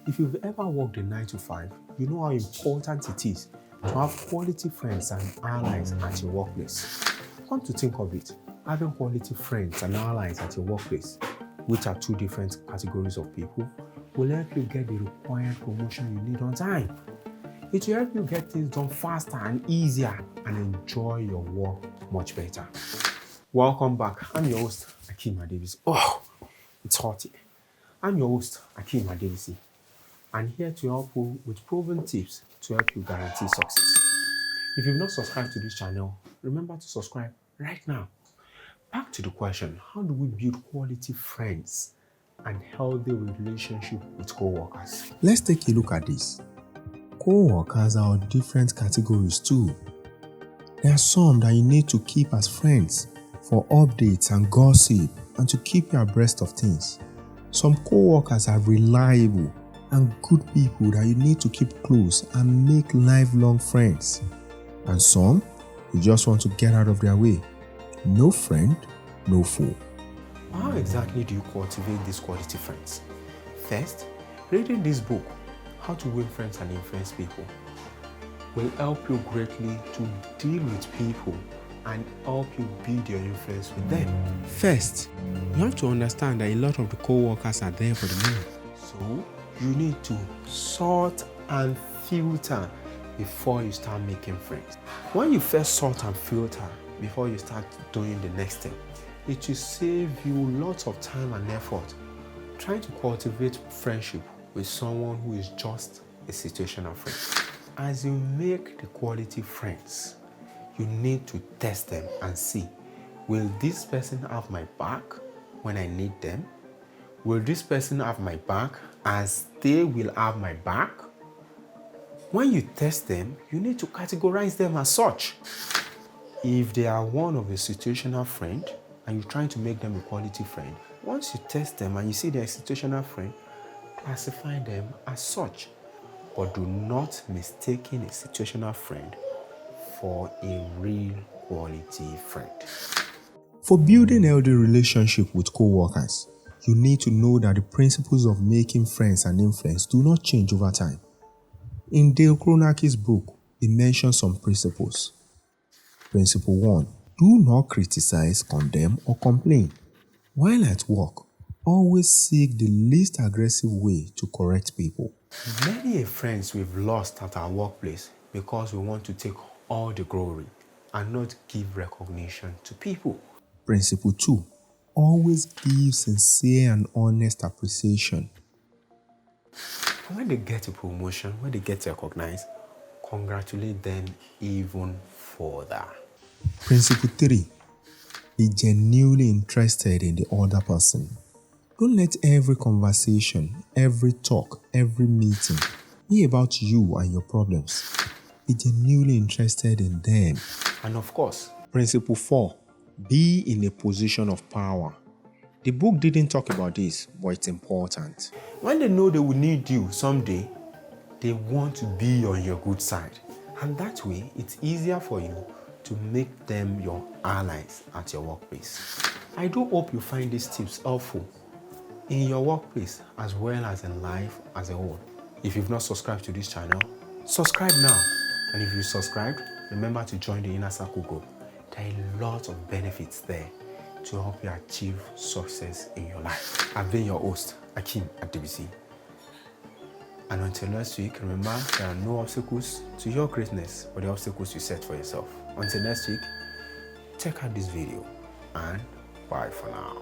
If you've ever worked a 9 to 5, you know how important it is to have quality friends and allies at your workplace. Come to think of it, having quality friends and allies at your workplace, which are two different categories of people, will help you get the required promotion you need on time. It will help you get things done faster and easier and enjoy your work much better. Welcome back. I'm your host, Akeem. Oh, it's hot here. I'm your host, Akeem. I'm here to help you with proven tips to help you guarantee success. If you've not subscribed to this channel, remember to subscribe right now. Back to the question, how do we build quality friends and healthy relationship with co-workers? Let's take a look at this. Co-workers are of different categories too. There are some that you need to keep as friends for updates and gossip and to keep you abreast of things. Some co-workers are reliable and good people that you need to keep close and make lifelong friends. And some, you just want to get out of their way. No friend, no foe. How exactly do you cultivate these quality friends? First, reading this book, How to Win Friends and Influence People, will help you greatly to deal with people and help you build your influence with them. First, you have to understand that a lot of the co-workers are there for the money. So, you need to sort and filter before you start making friends. When you first sort and filter before you start doing the next thing, it will save you lots of time and effort trying to cultivate friendship with someone who is just a situational friend. As you make the quality friends, you need to test them and see, will this person have my back when I need them? Will this person have my back as they will have my back? When you test them, you need to categorize them as such. If they are one of a situational friend and you're trying to make them a quality friend, once you test them and you see they're a situational friend, classify them as such. But do not mistake a situational friend for a real quality friend. For building a healthy relationship with co-workers, you need to know that the principles of making friends and influence do not change over time. In Dale Carnegie's book, he mentions some principles. Principle 1. Do not criticize, condemn, or complain. While at work, always seek the least aggressive way to correct people. Many friends we've lost at our workplace because we want to take all the glory and not give recognition to people. Principle 2. Always give sincere and honest appreciation. When they get a promotion, when they get recognized, congratulate them even further. Principle 3. Be genuinely interested in the other person. Don't let every conversation, every talk, every meeting be about you and your problems. Be genuinely interested in them. And of course, Principle 4. Be in a position of power. The book didn't talk about this, but it's important. When they know they will need you someday, they want to be on your good side. And that way, it's easier for you to make them your allies at your workplace. I do hope you find these tips helpful in your workplace as well as in life as a whole. If you've not subscribed to this channel, subscribe now. And if you subscribed, remember to join the Inner Circle group. There are a lot of benefits there to help you achieve success in your life. I've been your host, Akeem at DBC. And until next week, remember, there are no obstacles to your greatness, but the obstacles you set for yourself. Until next week, check out this video and bye for now.